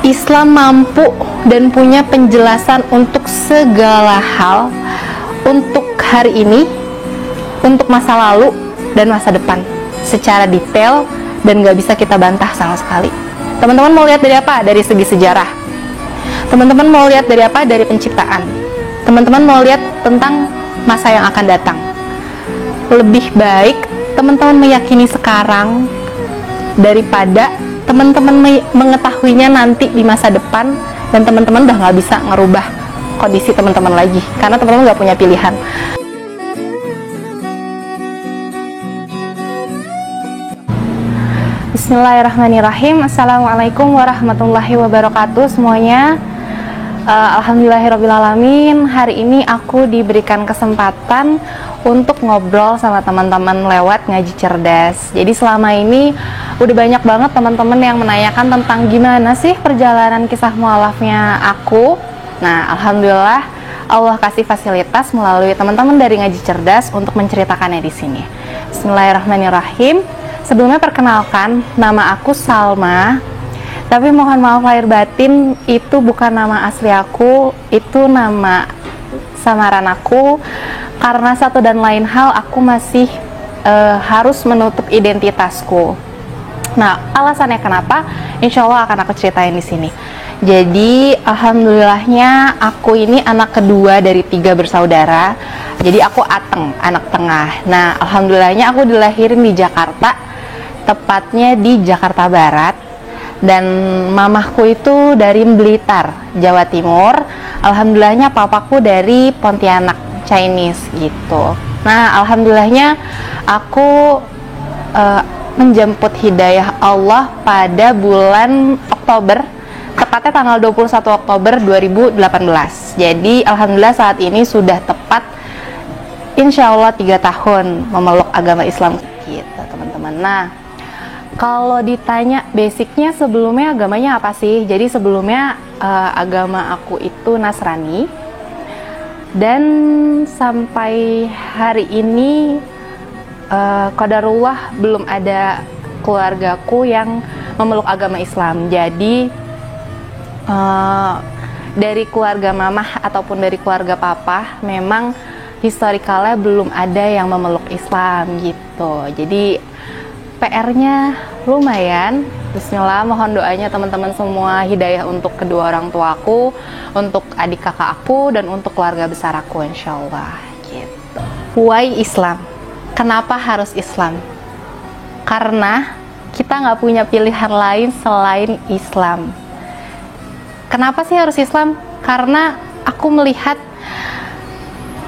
Islam mampu dan punya penjelasan untuk segala hal, untuk hari ini, untuk masa lalu, dan masa depan secara detail dan gak bisa kita bantah sama sekali. Teman-teman mau lihat dari apa? Dari segi sejarah. Teman-teman mau lihat dari apa? Dari penciptaan. Teman-teman mau lihat tentang masa yang akan datang. Lebih baik teman-teman meyakini sekarang daripada teman-teman mengetahuinya nanti di masa depan dan teman-teman udah gak bisa ngerubah kondisi teman-teman lagi karena teman-teman gak punya pilihan. Bismillahirrahmanirrahim. Assalamualaikum warahmatullahi wabarakatuh semuanya. Alhamdulillahirrabbilalamin. Hari ini aku diberikan kesempatan untuk ngobrol sama teman-teman lewat ngaji cerdas. Jadi selama ini udah banyak banget teman-teman yang menanyakan tentang gimana sih perjalanan kisah mualafnya aku. Nah, alhamdulillah Allah kasih fasilitas melalui teman-teman dari ngaji cerdas untuk menceritakannya di sini. Bismillahirrahmanirrahim. Sebelumnya perkenalkan, nama aku Salma. Tapi mohon maaf lahir batin, itu bukan nama asli aku, itu nama samaran aku. Karena satu dan lain hal, aku masih harus menutup identitasku. Nah, alasannya kenapa? Insya Allah akan aku ceritain di sini. Jadi, alhamdulillahnya aku ini anak kedua dari 3 bersaudara. Jadi aku Ateng, anak tengah. Nah, alhamdulillahnya aku dilahirin di Jakarta, tepatnya di Jakarta Barat. Dan mamahku itu dari Blitar, Jawa Timur. Alhamdulillahnya papaku dari Pontianak, Chinese gitu. Nah, alhamdulillahnya aku menjemput hidayah Allah pada bulan Oktober, tepatnya tanggal 21 Oktober 2018. Jadi alhamdulillah saat ini sudah tepat insya Allah 3 tahun memeluk agama Islam gitu teman-teman. Nah, kalau ditanya basicnya sebelumnya agamanya apa sih? Jadi sebelumnya agama aku itu Nasrani. Dan sampai hari ini qadarullah belum ada keluargaku yang memeluk agama Islam. Jadi dari keluarga mamah ataupun dari keluarga papa memang historikalnya belum ada yang memeluk Islam gitu. Jadi PR-nya lumayan. Bismillah, mohon doanya teman-teman semua, hidayah untuk kedua orang tuaku, untuk adik kakak aku, dan untuk keluarga besar aku insya Allah gitu. Why Islam? Kenapa harus Islam? Karena kita nggak punya pilihan lain selain Islam. Kenapa sih harus Islam? Karena aku melihat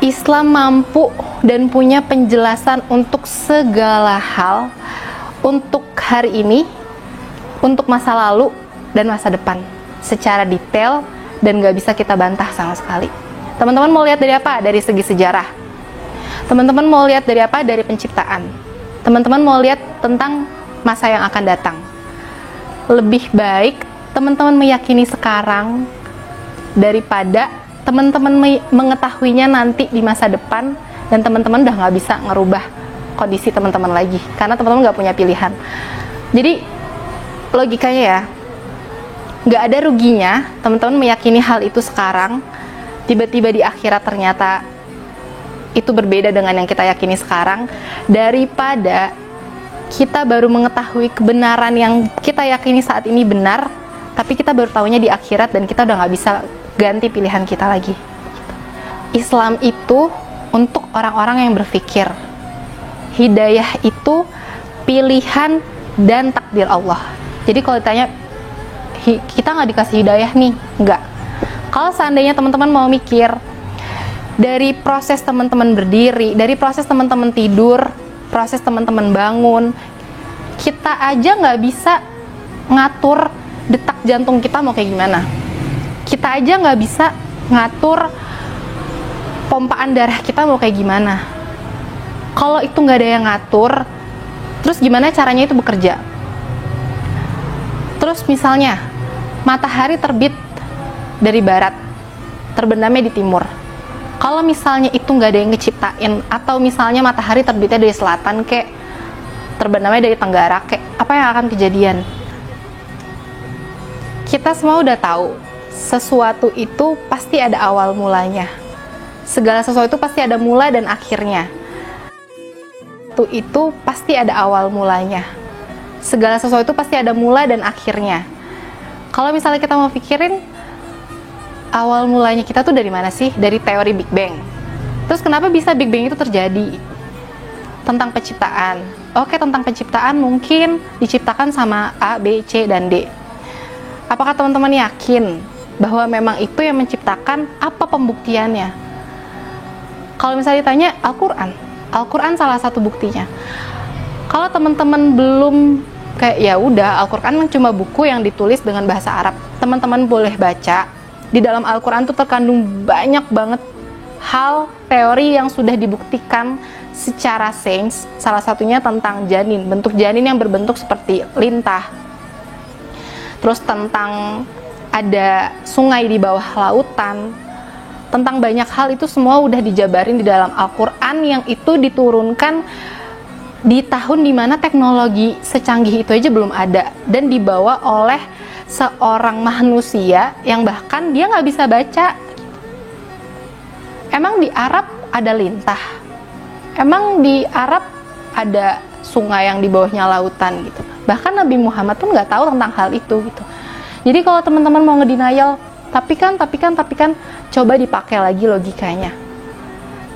Islam mampu dan punya penjelasan untuk segala hal, untuk hari ini, untuk masa lalu, dan masa depan secara detail dan gak bisa kita bantah sama sekali. Teman-teman mau lihat dari apa? Dari segi sejarah. Teman-teman mau lihat dari apa? Dari penciptaan. Teman-teman mau lihat tentang masa yang akan datang. Lebih baik teman-teman meyakini sekarang daripada teman-teman mengetahuinya nanti di masa depan dan teman-teman udah gak bisa ngerubah kondisi teman-teman lagi karena teman-teman nggak punya pilihan. Jadi logikanya ya nggak ada ruginya teman-teman meyakini hal itu sekarang, tiba-tiba di akhirat ternyata itu berbeda dengan yang kita yakini sekarang, daripada kita baru mengetahui kebenaran yang kita yakini saat ini benar tapi kita baru tahunya di akhirat dan kita udah nggak bisa ganti pilihan kita lagi. Islam itu untuk orang-orang yang berpikir. Hidayah itu pilihan dan takdir Allah. Jadi kalau ditanya kita nggak dikasih hidayah nih, nggak. Kalau seandainya teman-teman mau mikir dari proses teman-teman berdiri, dari proses teman-teman tidur, proses teman-teman bangun, kita aja nggak bisa ngatur detak jantung kita mau kayak gimana. Kita aja nggak bisa ngatur pompaan darah kita mau kayak gimana. Kalau itu nggak ada yang ngatur, terus gimana caranya itu bekerja? Terus misalnya matahari terbit dari barat, terbenamnya di timur. Kalau misalnya itu nggak ada yang ngeciptain, atau misalnya matahari terbitnya dari selatan, kayak terbenamnya dari tenggara, kayak apa yang akan kejadian? Kita semua udah tahu, sesuatu itu pasti ada awal mulanya. Segala sesuatu pasti ada mula dan akhirnya. Itu pasti ada awal mulanya. Segala sesuatu pasti ada mula dan akhirnya. Kalau misalnya kita mau pikirin, awal mulanya kita tuh dari mana sih? Dari teori Big Bang. Terus kenapa bisa Big Bang itu terjadi? Tentang penciptaan. Oke, tentang penciptaan mungkin diciptakan sama A, B, C, dan D. Apakah teman-teman yakin bahwa memang itu yang menciptakan? Apa pembuktiannya? Kalau misalnya ditanya Al-Quran salah satu buktinya. Kalau teman-teman belum kayak ya udah, Al-Quran cuma buku yang ditulis dengan bahasa Arab. Teman-teman boleh baca. Di dalam Al-Quran tuh terkandung banyak banget hal teori yang sudah dibuktikan secara sains. Salah satunya tentang janin, bentuk janin yang berbentuk seperti lintah. Terus tentang ada sungai di bawah lautan. Tentang banyak hal itu semua udah dijabarin di dalam Al-Quran yang itu diturunkan di tahun dimana teknologi secanggih itu aja belum ada dan dibawa oleh seorang manusia yang bahkan dia nggak bisa baca. Emang di Arab ada lintah? Emang di Arab ada sungai yang di bawahnya lautan gitu? Bahkan Nabi Muhammad pun nggak tahu tentang hal itu gitu. Jadi kalau teman-teman mau ngedenial, tapi kan, coba dipakai lagi logikanya.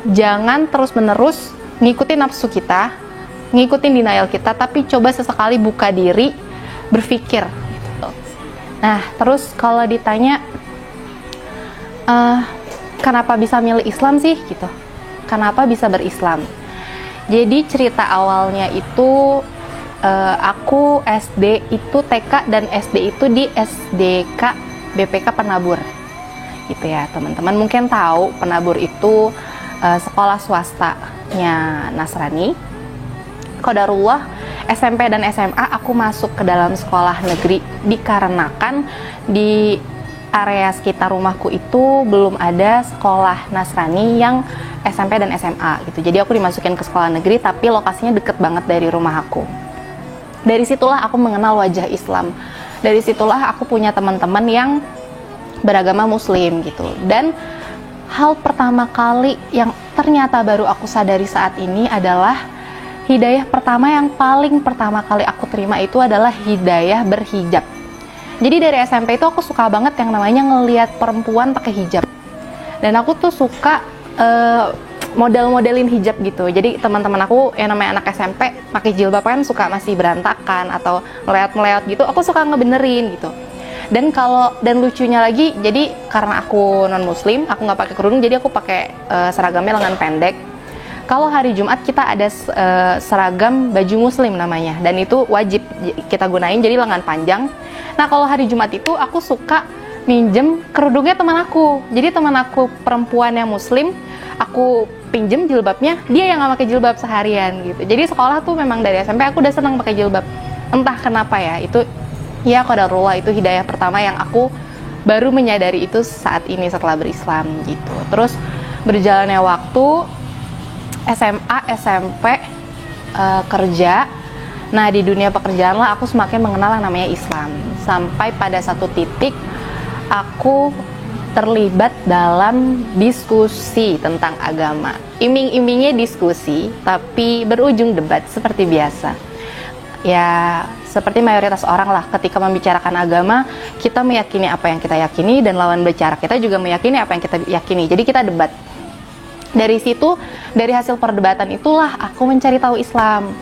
Jangan terus-menerus ngikutin nafsu kita, ngikutin denial kita, tapi coba sesekali buka diri, berpikir. Gitu. Nah, terus kalau ditanya, kenapa bisa milih Islam sih? Gitu. Kenapa bisa berislam? Jadi cerita awalnya itu, aku SD itu TK dan SD itu di SDK BPK Penabur gitu ya teman-teman. Mungkin tahu Penabur itu sekolah swastanya Nasrani. Qadarullah SMP dan SMA aku masuk ke dalam sekolah negeri dikarenakan di area sekitar rumahku itu belum ada sekolah Nasrani yang SMP dan SMA gitu. Jadi aku dimasukin ke sekolah negeri tapi lokasinya deket banget dari rumah aku. Dari situlah aku mengenal wajah Islam. Dari situlah aku punya teman-teman yang beragama Muslim gitu. Dan hal pertama kali yang ternyata baru aku sadari saat ini adalah hidayah pertama yang paling pertama kali aku terima itu adalah hidayah berhijab. Jadi dari SMP itu aku suka banget yang namanya ngelihat perempuan pakai hijab. Dan aku tuh suka model-modelin hijab gitu. Jadi teman-teman aku yang namanya anak SMP pakai jilbab kan suka masih berantakan atau meleot-meleot gitu. Aku suka ngebenerin gitu. Dan lucunya lagi, jadi karena aku non muslim, aku nggak pakai kerudung, jadi aku pakai seragamnya lengan pendek. Kalau hari Jumat kita ada seragam baju muslim namanya, dan itu wajib kita gunain, jadi lengan panjang. Nah kalau hari Jumat itu aku suka minjem kerudungnya teman aku. Jadi teman aku perempuan yang muslim, aku pinjem jilbabnya, dia yang nggak pakai jilbab seharian gitu. Jadi sekolah tuh memang dari SMP aku udah senang pakai jilbab. Entah kenapa ya, itu ya qadarullah, itu hidayah pertama yang aku baru menyadari itu saat ini setelah berislam gitu. Terus berjalannya waktu SMA, SMP, kerja. Nah di dunia pekerjaan lah aku semakin mengenal yang namanya Islam. Sampai pada satu titik aku terlibat dalam diskusi tentang agama. Iming-imingnya diskusi, tapi berujung debat seperti biasa. Ya, seperti mayoritas orang lah, ketika membicarakan agama, kita meyakini apa yang kita yakini, dan lawan bicara kita juga meyakini apa yang kita yakini. Jadi kita debat. Dari situ, dari hasil perdebatan itulah aku mencari tahu Islam.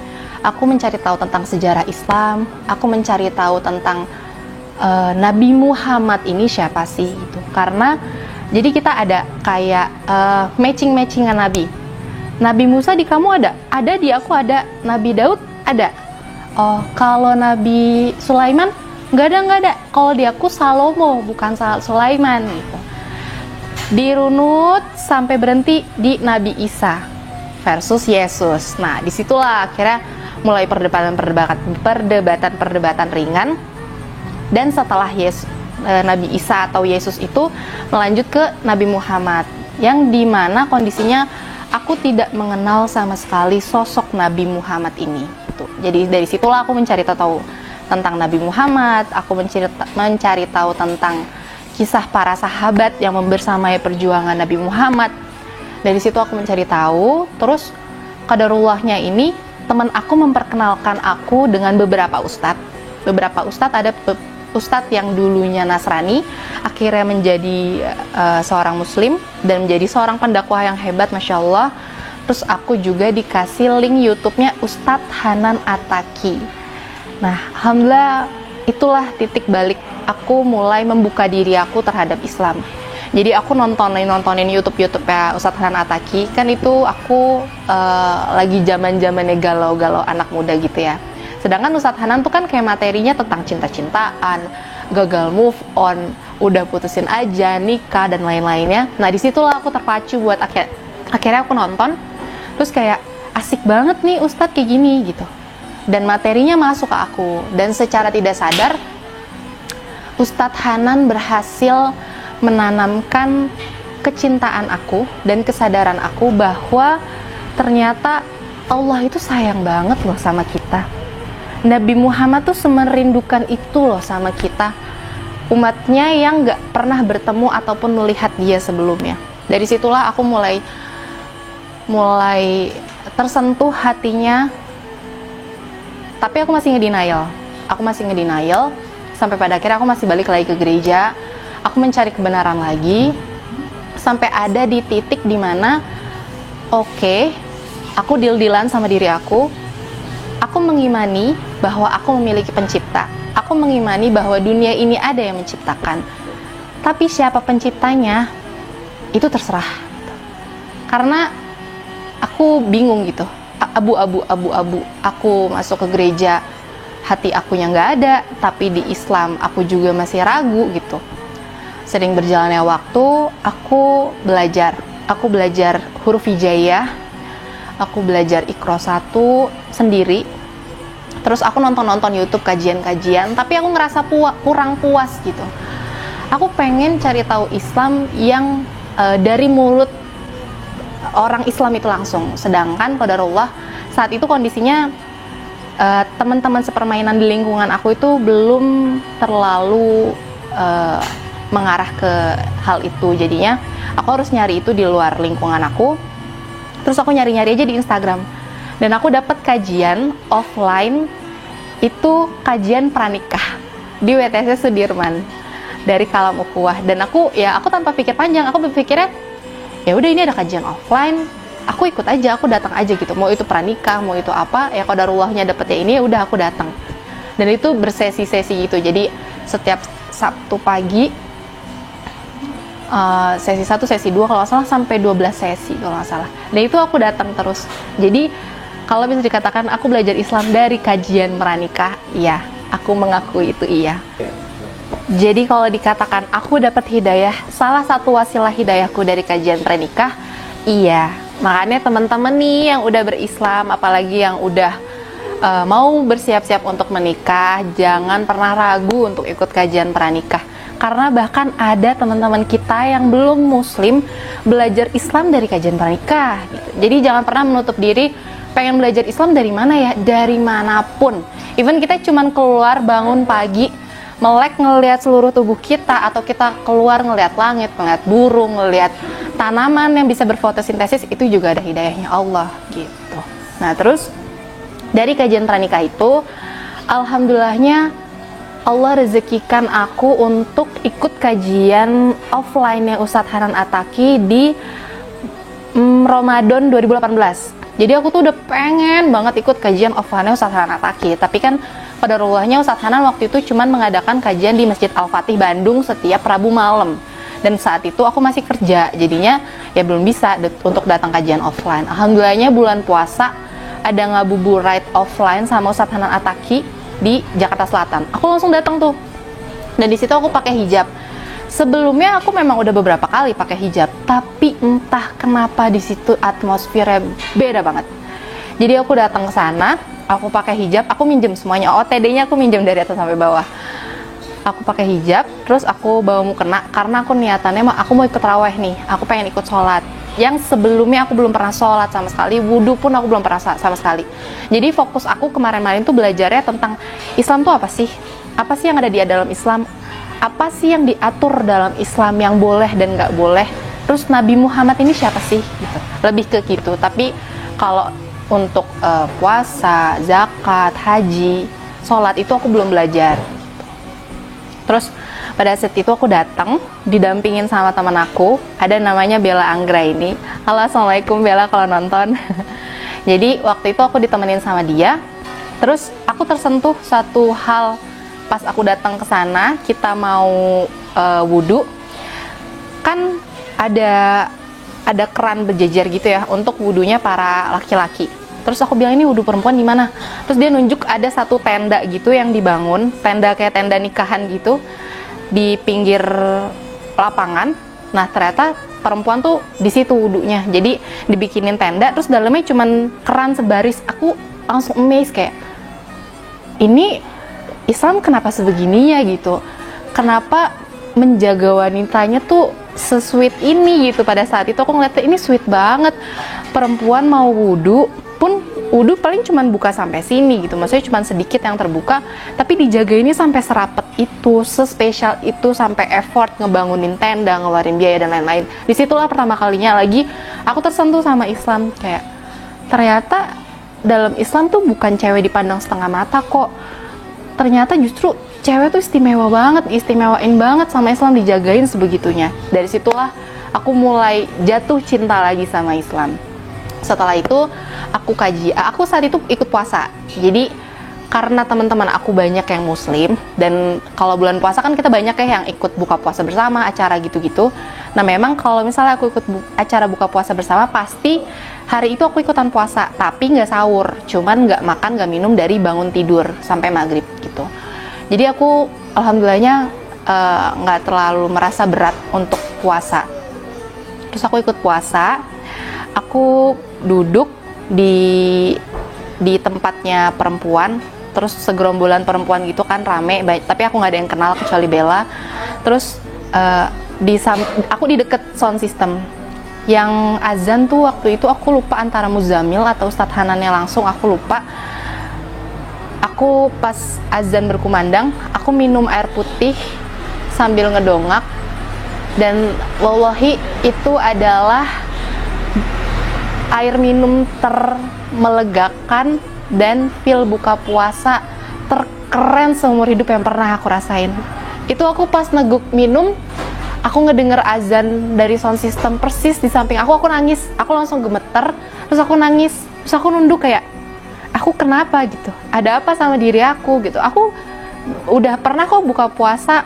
Aku mencari tahu tentang sejarah Islam, aku mencari tahu tentang Nabi Muhammad ini siapa sih gitu. Karena jadi kita ada kayak matching-matchingan Nabi. Nabi Musa di kamu ada? Ada, di aku ada. Nabi Daud ada. Oh, kalau Nabi Sulaiman nggak ada. Kalau di aku Salomo, bukan Sulaiman gitu. Dirunut sampai berhenti di Nabi Isa versus Yesus. Nah, disitulah akhirnya mulai perdebatan ringan. Dan setelah Nabi Isa atau Yesus itu melanjut ke Nabi Muhammad, yang dimana kondisinya aku tidak mengenal sama sekali sosok Nabi Muhammad ini. Jadi dari situlah aku mencari tahu tentang Nabi Muhammad, aku mencari tahu tentang kisah para sahabat yang membersamai perjuangan Nabi Muhammad. Dari situ aku mencari tahu, terus qadarullahnya ini teman aku memperkenalkan aku dengan beberapa ustadz. Ada ustadz yang dulunya Nasrani, akhirnya menjadi seorang muslim dan menjadi seorang pendakwah yang hebat, Masya Allah. Terus aku juga dikasih link YouTube-nya Ustadz Hanan Attaqi. Nah, alhamdulillah itulah titik balik aku mulai membuka diri aku terhadap Islam. Jadi aku nontonin YouTube ya Ustadz Hanan Attaqi. Kan itu aku lagi zaman-zamannya galau-galau anak muda gitu ya. Sedangkan Ustadz Hanan tuh kan kayak materinya tentang cinta-cintaan, gagal move on, udah putusin aja, nikah dan lain-lainnya. Nah disitulah aku terpacu buat akhirnya aku nonton, terus kayak asik banget nih Ustadz kayak gini gitu. Dan materinya masuk ke aku, dan secara tidak sadar Ustadz Hanan berhasil menanamkan kecintaan aku dan kesadaran aku bahwa ternyata Allah itu sayang banget loh sama kita. Nabi Muhammad tuh semerindukan itu loh sama kita, umatnya yang gak pernah bertemu ataupun melihat dia sebelumnya. Dari situlah aku mulai tersentuh hatinya, tapi aku masih ngedenial sampai pada akhirnya aku masih balik lagi ke gereja. Aku mencari kebenaran lagi sampai ada di titik dimana oke, aku deal-dealan sama diri aku mengimani bahwa aku memiliki pencipta, aku mengimani bahwa dunia ini ada yang menciptakan, tapi siapa penciptanya itu terserah. Karena aku bingung gitu, abu-abu. Aku masuk ke gereja, hati akunya nggak ada, tapi di Islam aku juga masih ragu gitu. Sering berjalannya waktu, aku belajar huruf hijaiyah, aku belajar Iqra 1 sendiri. Terus aku nonton YouTube kajian-kajian, tapi aku ngerasa kurang puas gitu. Aku pengen cari tahu Islam yang dari mulut orang Islam itu langsung. Sedangkan qadarullah saat itu kondisinya teman-teman sepermainan di lingkungan aku itu belum terlalu mengarah ke hal itu. Jadinya aku harus nyari itu di luar lingkungan aku. Terus aku nyari-nyari aja di Instagram, dan aku dapat kajian offline, itu kajian pranikah di WTC Sudirman dari Kalam Ukhuwah. Dan aku tanpa pikir panjang, aku berpikirnya ya udah ini ada kajian offline, aku ikut aja, aku datang aja gitu. Mau itu pranikah, mau itu apa, ya qadarullahnya dapetnya ini, ya udah aku datang. Dan itu bersesi-sesi gitu. Jadi setiap Sabtu pagi sesi 1, sesi 2 kalau nggak salah, sampai 12 sesi kalau nggak salah. Dan itu aku datang terus. Jadi kalau bisa dikatakan aku belajar Islam dari kajian pranikah, iya, aku mengakui itu iya. Jadi kalau dikatakan aku dapat hidayah, salah satu wasilah hidayahku dari kajian pranikah, iya. Makanya teman-teman nih yang udah berislam, apalagi yang udah mau bersiap-siap untuk menikah, jangan pernah ragu untuk ikut kajian pranikah. Karena bahkan ada teman-teman kita yang belum muslim belajar Islam dari kajian pranikah gitu. Jadi jangan pernah menutup diri pengen belajar Islam dari mana ya, dari manapun. Even kita cuman keluar bangun pagi, melek ngelihat seluruh tubuh kita, atau kita keluar ngelihat langit, ngelihat burung, ngelihat tanaman yang bisa berfotosintesis, itu juga ada hidayahnya Allah gitu. Nah terus dari kajian pranikah itu, alhamdulillahnya Allah rezekikan aku untuk ikut kajian offline-nya Ustadz Hanan Attaqi di Ramadan 2018. Jadi aku tuh udah pengen banget ikut kajian offline-nya Ustadz Hanan Attaqi. Tapi kan qadarullahnya Ustadz Hanan waktu itu cuman mengadakan kajian di Masjid Al-Fatih Bandung setiap Rabu malam. Dan saat itu aku masih kerja, jadinya ya belum bisa untuk datang kajian offline. Alhamdulillahnya bulan puasa ada ngabuburit offline sama Ustadz Hanan Attaqi di Jakarta Selatan. Aku langsung datang tuh. Dan di situ aku pakai hijab. Sebelumnya aku memang udah beberapa kali pakai hijab, tapi entah kenapa di situ atmosfernya beda banget. Jadi aku datang ke sana, aku pakai hijab, aku minjem semuanya. OTD-nya aku minjem dari atas sampai bawah. Aku pakai hijab, terus aku bawa mukena karena aku niatannya aku mau ikut raweh nih. Aku pengen ikut sholat. yang sebelumnya aku belum pernah sholat sama sekali, wudhu pun aku belum pernah sama sekali. Jadi fokus aku kemarin-marin tuh belajarnya tentang Islam tuh apa sih? Apa sih yang ada di dalam Islam? Apa sih yang diatur dalam Islam yang boleh dan nggak boleh? Terus Nabi Muhammad ini siapa sih? Gitu. Lebih ke gitu. Tapi kalau untuk puasa, zakat, haji, sholat itu aku belum belajar. Terus pada saat itu aku datang didampingin sama teman aku, ada namanya Bella Anggra ini. Halo, assalamualaikum Bella kalau nonton. Jadi waktu itu aku ditemenin sama dia. Terus aku tersentuh satu hal pas aku datang ke sana, kita mau wudhu, kan ada keran berjejer gitu ya untuk wudhunya para laki-laki. Terus aku bilang, ini wudhu perempuan di mana? Terus dia nunjuk ada satu tenda gitu yang dibangun, tenda kayak tenda nikahan gitu di pinggir lapangan. Nah ternyata perempuan tuh di situ wudhunya. Jadi dibikinin tenda, terus dalamnya cuman keran sebaris. Aku langsung amazed kayak, ini Islam kenapa sebegininya gitu? Kenapa menjaga wanitanya tuh se-sweet ini gitu? Pada saat itu aku ngeliatnya ini sweet banget. Perempuan mau wudhu pun wudhu paling cuman buka sampai sini gitu, maksudnya cuman sedikit yang terbuka, tapi dijaga ini sampai serapet itu, sespesial itu, sampai effort ngebangunin tenda, ngeluarin biaya dan lain-lain. Disitulah pertama kalinya lagi aku tersentuh sama Islam, kayak ternyata dalam Islam tuh bukan cewek dipandang setengah mata kok, ternyata justru cewek tuh istimewa banget, istimewain banget sama Islam, dijagain sebegitunya. Dari situlah aku mulai jatuh cinta lagi sama Islam. Setelah itu aku kaji, aku saat itu ikut puasa. Jadi karena teman-teman aku banyak yang muslim, dan kalau bulan puasa kan kita banyak ya yang ikut buka puasa bersama, acara gitu-gitu. Nah memang kalau misalnya aku ikut acara buka puasa bersama, pasti hari itu aku ikutan puasa, tapi nggak sahur, cuman nggak makan, nggak minum dari bangun tidur sampai maghrib gitu. Jadi aku alhamdulillahnya nggak terlalu merasa berat untuk puasa. Terus aku ikut puasa, aku duduk di tempatnya perempuan, terus segerombolan perempuan gitu kan, rame, tapi aku nggak ada yang kenal kecuali Bella. Terus aku di deket sound system. Yang azan tuh waktu itu aku lupa antara Muzamil atau Ustadz Hanannya langsung, aku lupa. Aku pas azan berkumandang, aku minum air putih sambil ngedongak, dan wallahi itu adalah air minum termelegakan dan feel buka puasa terkeren seumur hidup yang pernah aku rasain. Itu aku pas neguk minum, aku ngedenger azan dari sound system persis di samping aku nangis, aku langsung gemeter, terus aku nangis, terus aku nunduk kayak, aku kenapa gitu, ada apa sama diri aku gitu. Aku udah pernah kok buka puasa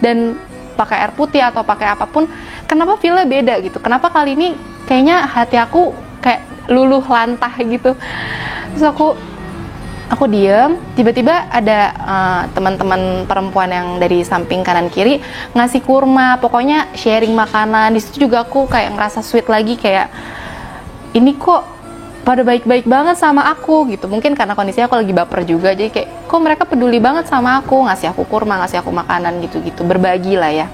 dan pakai air putih atau pakai apapun, kenapa feel-nya beda gitu, kenapa kali ini kayaknya hati aku kayak luluh lantah gitu. Terus aku diem, tiba-tiba ada teman-teman perempuan yang dari samping kanan kiri ngasih kurma, pokoknya sharing makanan. Di situ juga aku kayak ngerasa sweet lagi, kayak ini kok pada baik-baik banget sama aku gitu. Mungkin karena kondisinya aku lagi baper juga, jadi kayak kok mereka peduli banget sama aku, ngasih aku kurma, ngasih aku makanan gitu-gitu, berbagi lah ya.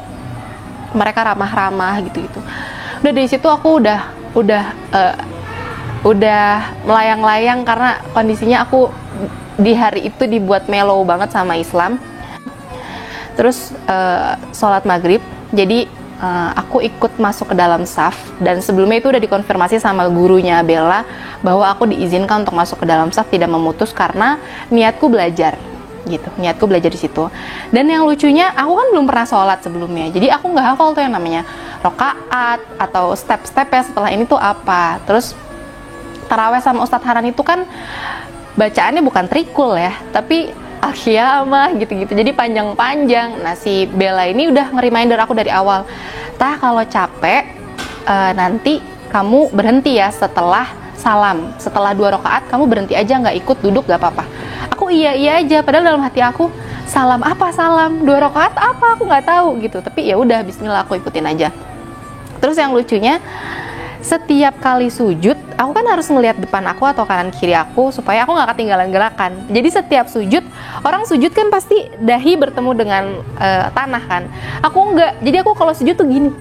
Mereka ramah-ramah gitu-gitu. Udah dari situ aku udah melayang-layang, karena kondisinya aku di hari itu dibuat mellow banget sama Islam. Terus sholat maghrib, jadi aku ikut masuk ke dalam saf, dan sebelumnya itu udah dikonfirmasi sama gurunya Bella bahwa aku diizinkan untuk masuk ke dalam saf, tidak memutus, karena niatku belajar gitu, niatku belajar di situ. Dan yang lucunya, aku kan belum pernah sholat sebelumnya, jadi aku nggak hafal tuh yang namanya rokaat atau step-stepnya setelah ini tuh apa. Terus taraweh sama Ustadz Hanan itu kan bacaannya bukan trikul ya, tapi al-qiyamah gitu-gitu, jadi panjang-panjang. Nah si Bella ini udah nge-reminder aku dari awal, tah kalau capek nanti kamu berhenti ya setelah salam, setelah 2 rakaat kamu berhenti aja, nggak ikut duduk gak apa-apa. Aku iya aja, padahal dalam hati aku, salam apa salam, 2 rakaat apa, aku nggak tahu gitu. Tapi ya udah, bismillah, aku ikutin aja. Terus yang lucunya, setiap kali sujud, aku kan harus ngelihat depan aku atau kanan kiri aku supaya aku nggak ketinggalan gerakan. Jadi setiap sujud, orang sujud kan pasti dahi bertemu dengan tanah kan. Aku nggak, jadi aku kalau sujud tuh gini,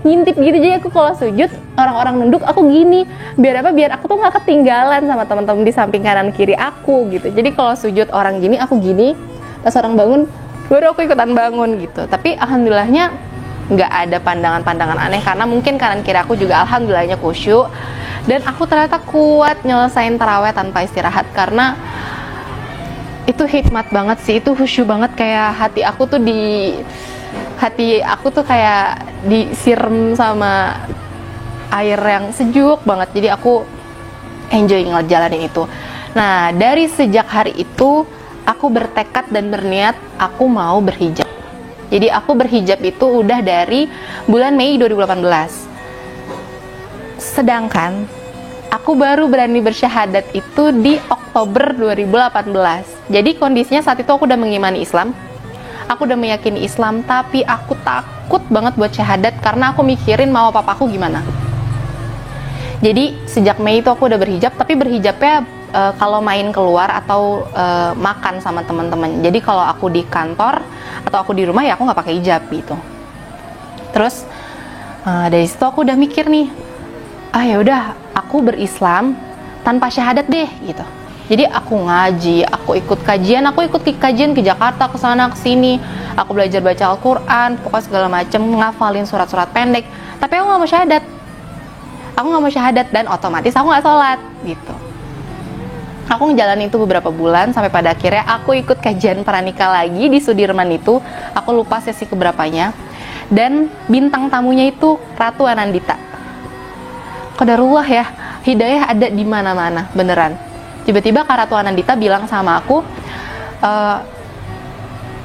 ngintip gitu. Jadi aku kalau sujud, orang-orang nunduk, aku gini. Biar apa? Biar aku tuh nggak ketinggalan sama teman-teman di samping kanan kiri aku gitu. Jadi kalau sujud orang gini, aku gini. Pas orang bangun, baru aku ikutan bangun gitu. Tapi alhamdulillahnya nggak ada pandangan-pandangan aneh, karena mungkin kanan kiri aku juga alhamdulillahnya khusyuk. Dan aku ternyata kuat nyelesain taraweh tanpa istirahat, karena itu hikmat banget sih, itu khusyuk banget. Kayak hati aku tuh kayak disiram sama air yang sejuk banget. Jadi aku enjoy ngejalanin itu. Nah, dari sejak hari itu aku bertekad dan berniat aku mau berhijab. Jadi aku berhijab itu udah dari bulan Mei 2018. Sedangkan aku baru berani bersyahadat itu di Oktober 2018. Jadi kondisinya saat itu aku udah mengimani Islam, aku udah meyakini Islam, tapi aku takut banget buat syahadat karena aku mikirin mama papaku gimana. Jadi sejak Mei itu aku udah berhijab, tapi berhijabnya kalau main keluar atau makan sama teman-teman. Jadi kalau aku di kantor atau aku di rumah ya aku nggak pakai hijab gitu. Terus dari situ aku udah mikir nih, ya udah aku berislam tanpa syahadat deh gitu. Jadi aku ngaji, aku ikut kajian ke Jakarta, ke sana ke sini. Aku belajar baca Al-Qur'an, pokoknya segala macem, ngafalin surat-surat pendek. Tapi aku nggak mau syahadat. Aku nggak mau syahadat dan otomatis aku nggak sholat gitu. Aku ngejalanin itu beberapa bulan sampai pada akhirnya aku ikut kajian pranikah lagi di Sudirman itu. Aku lupa sesi keberapanya. Dan bintang tamunya itu Ratu Anandita. Qadarullah ya, hidayah ada di mana-mana, beneran. Tiba-tiba Kak Ratu Anandita bilang sama aku,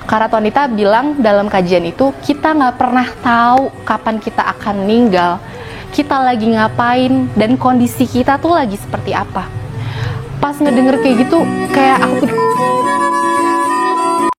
Kak Ratu Anandita bilang dalam kajian itu, kita nggak pernah tahu kapan kita akan meninggal, kita lagi ngapain, dan kondisi kita tuh lagi seperti apa. Pas ngedenger kayak gitu, kayak aku